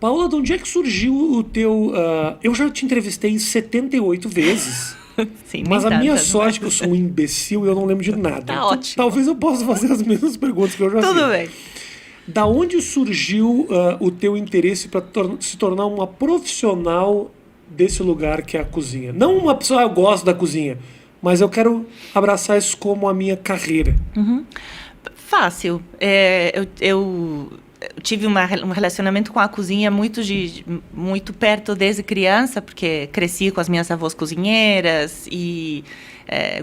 Paula, de onde é que surgiu o teu... eu já te entrevistei 78 vezes. Sim, Mas a minha sorte é mas... que eu sou um imbecil e eu não lembro de nada. Tá então, ótimo. Talvez eu possa fazer as mesmas perguntas que eu já fiz. Tudo bem. Da onde surgiu o teu interesse para se tornar uma profissional desse lugar que é a cozinha? Não uma pessoa, eu gosto da cozinha, mas eu quero abraçar isso como a minha carreira. Fácil. Eu tive um relacionamento com a cozinha muito perto desde criança, porque cresci com as minhas avós cozinheiras e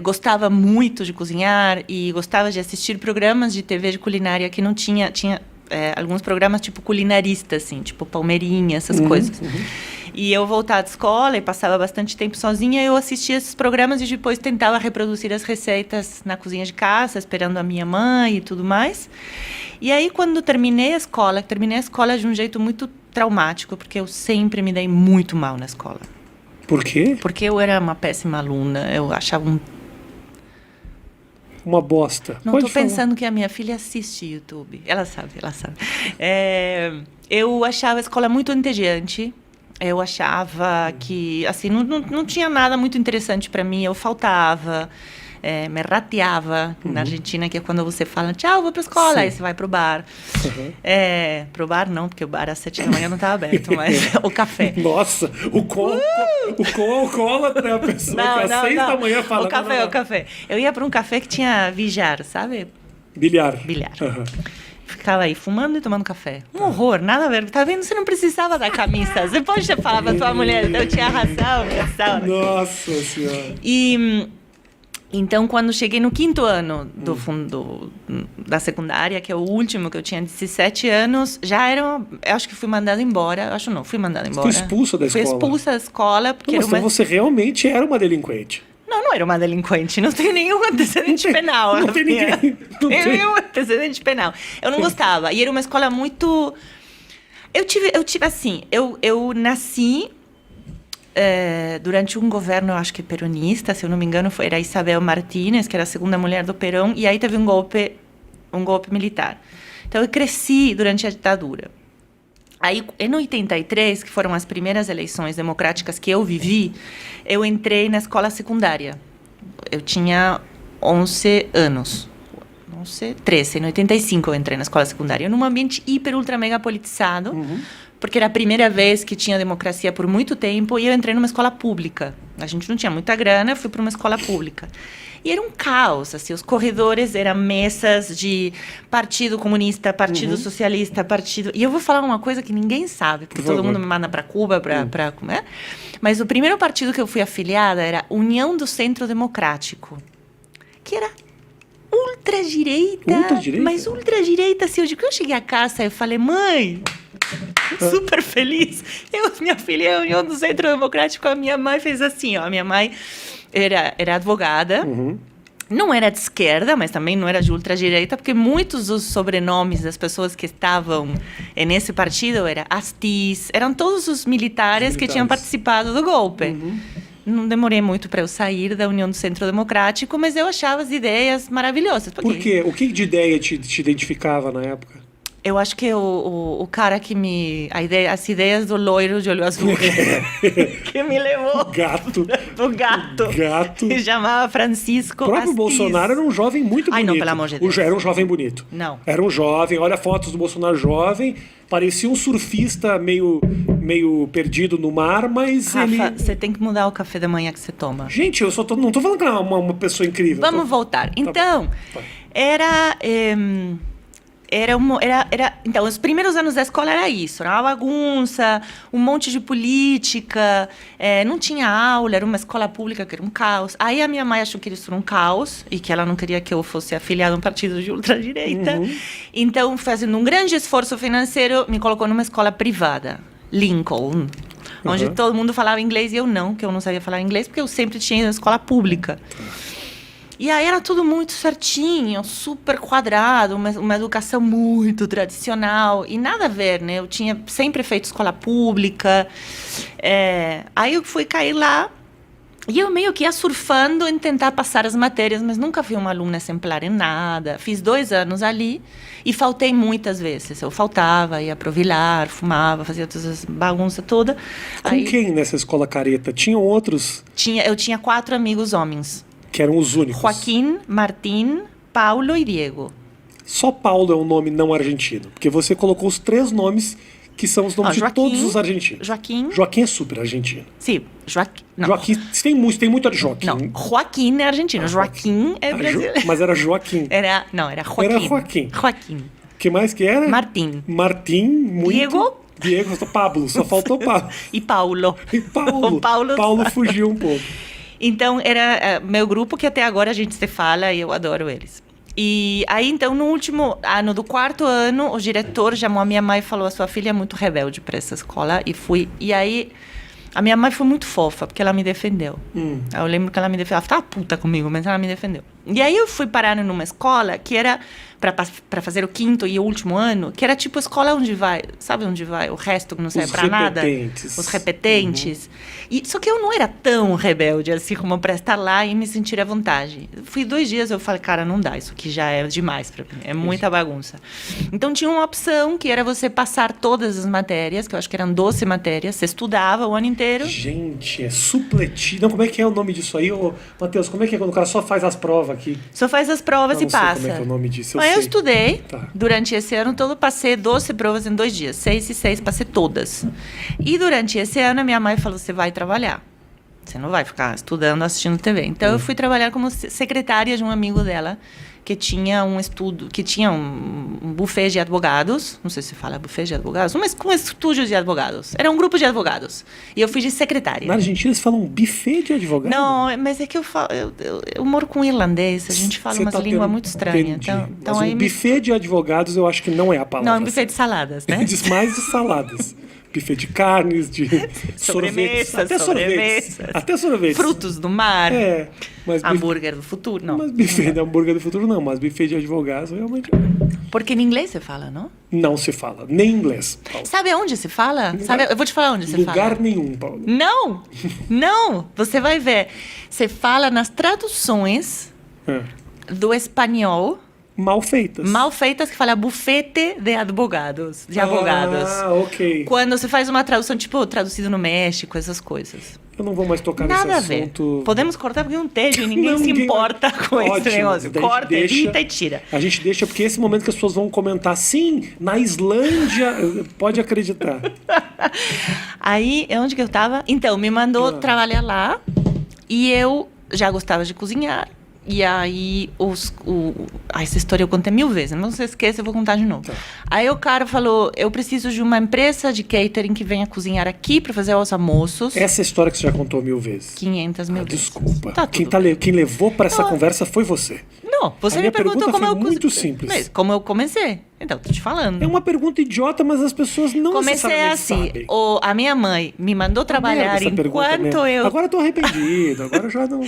gostava muito de cozinhar e gostava de assistir programas de TV de culinária que não tinha alguns programas tipo culinarista, assim, tipo Palmeirinha, essas coisas. E eu voltava da escola e passava bastante tempo sozinha, eu assistia esses programas e depois tentava reproduzir as receitas na cozinha de casa, esperando a minha mãe e tudo mais. E aí, quando terminei a escola de um jeito muito traumático, porque eu sempre me dei muito mal na escola. Por quê? Porque eu era uma péssima aluna, eu achava uma bosta. Não estou pensando que a minha filha assiste YouTube. Ela sabe. Eu achava a escola muito entediante. Eu achava que, assim, não tinha nada muito interessante para mim. Eu faltava, me rateava. Na Argentina, que é quando você fala, tchau, vou para a escola. Sim. Aí você vai para o bar. Para o bar não, porque o bar às 7 da manhã não estava aberto, mas o café. Nossa, o quão alcoólatra é a pessoa que às 6 da manhã fala... O café. Eu ia para um café que tinha bilhar, sabe? Bilhar. Ficava aí fumando e tomando café. Um horror, nada a ver. Tá vendo? Você não precisava da camisa. Você pode falar pra tua mulher, eu tinha razão. Nossa Senhora. E então, quando cheguei no 5º ano da secundária, que é o último, que eu tinha 17 anos, já era... Eu acho que fui mandada embora. Fui mandada embora. Você foi expulsa da escola? Fui expulsa da escola. Porque então você realmente era uma delinquente. Não era uma delinquente. Não tem nenhum antecedente penal. Não tem ninguém. Não tem nenhum antecedente penal. Eu não gostava. E era uma escola muito... Eu tive assim... Eu nasci durante um governo, eu acho que peronista, se eu não me engano, era Isabel Martínez, que era a segunda mulher do Perón, e aí teve um golpe militar. Então, eu cresci durante a ditadura. Aí, em 83, que foram as primeiras eleições democráticas que eu vivi, eu entrei na escola secundária. Eu tinha 11 anos. 13. Em 85 eu entrei na escola secundária. Num ambiente hiper, ultra, mega politizado, porque era a primeira vez que tinha democracia por muito tempo, e eu entrei numa escola pública. A gente não tinha muita grana, eu fui para uma escola pública. E era um caos, assim, os corredores eram mesas de Partido Comunista, Partido Socialista, Partido... E eu vou falar uma coisa que ninguém sabe, porque todo mundo me manda para Cuba, mas o primeiro partido que eu fui afiliada era União do Centro Democrático, que era ultradireita, mas ultradireita, assim, eu cheguei a casa e falei, mãe... super feliz. Minha filha é a União do Centro Democrático. A minha mãe fez assim, ó. A minha mãe era advogada. Não era de esquerda, mas também não era de ultradireita, porque muitos dos sobrenomes das pessoas que estavam nesse partido eram Astiz, eram todos os militares que tinham participado do golpe. Não demorei muito para eu sair da União do Centro Democrático, mas eu achava as ideias maravilhosas. Por quê? O que de ideia te identificava na época? Eu acho que o cara que as ideias do loiro de olho azul que me levou... O gato. Que chamava Francisco O próprio Astiz. Bolsonaro era um jovem muito bonito. Ai, não, pelo amor de Deus. Era um jovem bonito. Não. Era um jovem, olha fotos do Bolsonaro jovem, parecia um surfista meio perdido no mar, mas Rafa, você tem que mudar o café da manhã que você toma. Gente, eu não tô falando que ela é uma pessoa incrível. Vamos voltar. Então, então, os primeiros anos da escola era isso, era uma bagunça, um monte de política, não tinha aula, era uma escola pública que era um caos. Aí a minha mãe achou que isso era um caos e que ela não queria que eu fosse afiliada a um partido de ultradireita. Então, fazendo um grande esforço financeiro, me colocou numa escola privada, Lincoln, onde todo mundo falava inglês e eu não, que eu não sabia falar inglês, porque eu sempre tinha ido na escola pública. E aí era tudo muito certinho, super quadrado, uma educação muito tradicional. E nada a ver, né? Eu tinha sempre feito escola pública. Aí eu fui cair lá E eu meio que ia surfando em tentar passar as matérias, mas nunca fui uma aluna exemplar em nada. Fiz 2 anos ali e faltei muitas vezes. Eu faltava, ia pro Vilar, fumava, fazia todas as bagunças toda. Com quem nessa escola careta? Tinham outros Eu tinha 4 amigos homens. que eram os únicos? Joaquim, Martín, Paulo e Diego. Só Paulo é um nome não argentino, porque você colocou os 3 nomes que são os nomes de todos os argentinos. Joaquim. Joaquim é super argentino. Sim, Joaquim. Não. Joaquim, tem muito de Joaquim. Não, Joaquim é argentino. Joaquim é brasileiro. Mas era Joaquim. Era Joaquim. Era Joaquim. Joaquim. O que mais que era? Martín. Martim, muito. Diego. Pablo, só faltou Pablo. E Paulo. E Paulo. O Paulo fugiu um pouco. Então, era meu grupo que até agora a gente se fala e eu adoro eles. E aí, então, no último ano do 4º ano, o diretor chamou a minha mãe e falou: a sua filha é muito rebelde para essa escola. E fui. E aí, a minha mãe foi muito fofa, porque ela me defendeu. Eu lembro que ela me defendeu. Ela estava puta comigo, mas ela me defendeu. E aí, eu fui parar numa escola que era para fazer o 5º e o último ano, que era tipo a escola onde vai, sabe onde vai o resto que não serve para nada? Os repetentes. E, só que eu não era tão rebelde assim como para estar lá e me sentir à vontade. Fui 2 dias, eu falei, cara, não dá, isso aqui já é demais para mim, é muita bagunça. Então tinha uma opção que era você passar todas as matérias, que eu acho que eram 12 matérias, você estudava o ano inteiro. Gente, é supletivo. Não, como é que é o nome disso aí, ô, Matheus? Como é que é quando o cara só faz as provas aqui? Só faz as provas e passa. Como é que é o nome disso? Eu estudei Tá. durante esse ano todo, passei 12 provas em 2 dias. 6 e 6, passei todas. E durante esse ano, a minha mãe falou, você vai trabalhar. Você não vai ficar estudando, assistindo TV. Então, eu fui trabalhar como secretária de um amigo dela, que tinha um buffet de advogados. Não sei se fala buffet de advogados, mas com estúdio de advogados. Era um grupo de advogados. E eu fui de secretária. Na Argentina, eles falam buffet de advogado? Não, mas é que eu moro com irlandês, a gente fala umas línguas muito estranhas. Então, mas aí buffet de advogados, eu acho que não é a palavra. Não, é um buffet de saladas, né? Diz mais de saladas. Buffet de carnes, de sorvetes. Até sorvetes. Frutos do mar. Mas hambúrguer do futuro, não. Mas buffet de hambúrguer do futuro, não. Mas buffet de advogados, realmente. Porque em inglês você fala, não? Não se fala, nem inglês, Paulo. Sabe aonde se fala? Eu vou te falar onde se fala. Lugar nenhum, Paulo. Não. Você vai ver. Você fala nas traduções do espanhol. Mal feitas, que fala bufete de advogados. Ah, ok. Quando você faz uma tradução, tipo, traduzido no México, essas coisas. Eu não vou mais tocar Nada nesse assunto. Ver. Podemos cortar porque não tem, ninguém se importa com esse negócio. Corta, edita e tira. A gente deixa, porque esse momento que as pessoas vão comentar, sim, na Islândia, pode acreditar. Aí, onde que eu tava? Então, me mandou trabalhar lá e eu já gostava de cozinhar. E aí, essa história eu contei 1000 vezes, não se esqueça, eu vou contar de novo. Tá. Aí o cara falou, eu preciso de uma empresa de catering que venha cozinhar aqui para fazer os almoços. Essa história que você já contou 1000 vezes. 500 mil vezes. Desculpa. Tá, quem levou para essa conversa foi você. Não, você me perguntou como eu... muito simples. Mas como eu comecei. Então, tô te falando. É uma pergunta idiota, mas as pessoas não necessariamente sabem. A minha mãe me mandou trabalhar enquanto eu... Agora eu tô arrependido, agora eu já não...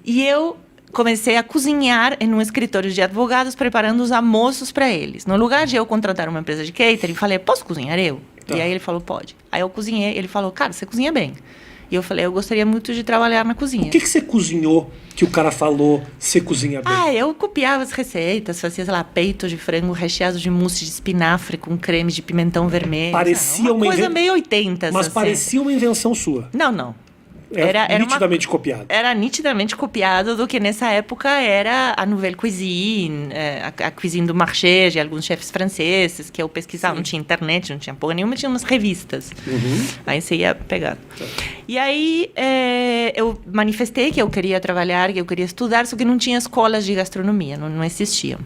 E eu comecei a cozinhar em um escritório de advogados, preparando os almoços para eles. No lugar de eu contratar uma empresa de catering, falei, posso cozinhar eu? Tá. E aí ele falou, pode. Aí eu cozinhei, ele falou, cara, você cozinha bem. E eu falei, eu gostaria muito de trabalhar na cozinha. O que você cozinhou que o cara falou, você cozinha bem? Eu copiava as receitas, fazia, sei lá, peito de frango recheado de mousse de espinafre com creme de pimentão vermelho. Parecia uma coisa meio 80. Mas assim. Parecia uma invenção sua. Não. Era nitidamente copiado. Era nitidamente copiado do que nessa época era a Nouvelle Cuisine, a Cuisine do Marché, de alguns chefes franceses, que eu pesquisava. Sim. Não tinha internet, não tinha porra nenhuma, tinha umas revistas. Aí você ia pegando. E aí eu manifestei que eu queria trabalhar, que eu queria estudar, só que não tinha escolas de gastronomia, não existiam.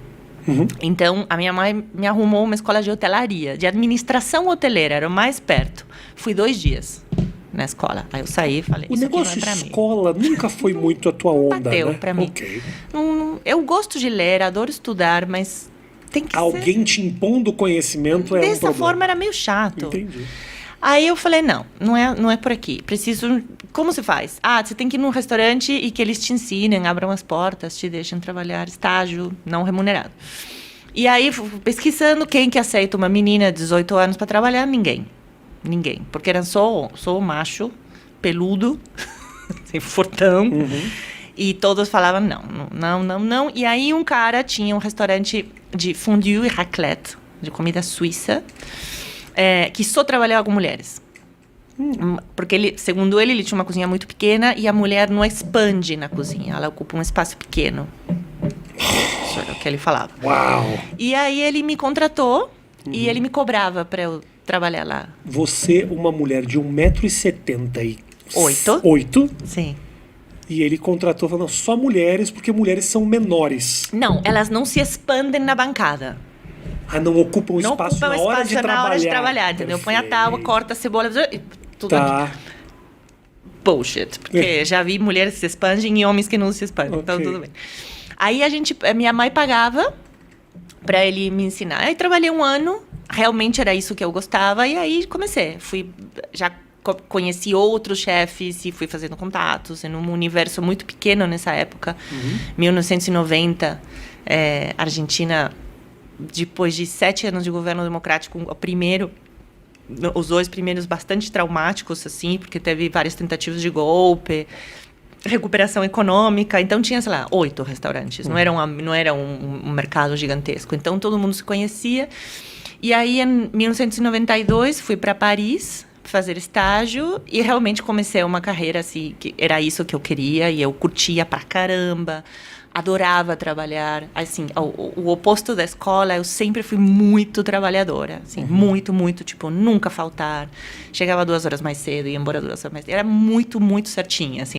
Então, a minha mãe me arrumou uma escola de hotelaria, de administração hoteleira, era o mais perto. Fui 2 dias na escola. Aí eu saí e falei, o negócio de escola nunca foi muito a tua onda, bateu, né? Pra mim. Okay. Eu gosto de ler, adoro estudar, mas tem que alguém te impondo conhecimento é um problema. Dessa forma era meio chato. Entendi. Aí eu falei, não é por aqui. Preciso... Como se faz? Você tem que ir num restaurante e que eles te ensinem, abram as portas, te deixem trabalhar, estágio não remunerado. E aí, pesquisando quem que aceita uma menina de 18 anos para trabalhar, ninguém. Porque era só macho, peludo, assim, fortão. E todos falavam não. E aí um cara tinha um restaurante de fondue e raclette, de comida suíça, que só trabalhava com mulheres. Porque ele, segundo ele tinha uma cozinha muito pequena e a mulher não expande na cozinha, ela ocupa um espaço pequeno. Isso era o que ele falava. Uau! E aí ele me contratou e ele me cobrava para eu trabalhar lá. Você, uma mulher de 1,78 m. Sim. E ele contratou falando só mulheres, porque mulheres são menores. Não, elas não se expandem na bancada. Não ocupam Não espaço ocupam na hora espaço de na trabalhar. hora de trabalhar, entendeu? Põe a tábua, corta a cebola, tudo aqui. Bullshit, porque já vi mulheres que se expandem e homens que não se expandem, então tudo bem. Aí minha mãe pagava para ele me ensinar. Aí trabalhei 1 ano, realmente era isso que eu gostava, e aí comecei. Já conheci outros chefes e fui fazendo contatos, em um universo muito pequeno nessa época. 1990, Argentina, depois de 7 anos de governo democrático, os 2 primeiros bastante traumáticos, assim, porque teve várias tentativas de golpe, recuperação econômica, então tinha, sei lá, 8 restaurantes, não era um mercado gigantesco, então todo mundo se conhecia. E aí, em 1992, fui para Paris fazer estágio e realmente comecei uma carreira, assim, que era isso que eu queria e eu curtia pra caramba. Adorava trabalhar, assim, o oposto da escola, eu sempre fui muito trabalhadora, assim, muito, tipo, nunca faltar. Chegava 2 horas mais cedo, ia embora 2 horas mais cedo, era muito, muito certinha, assim.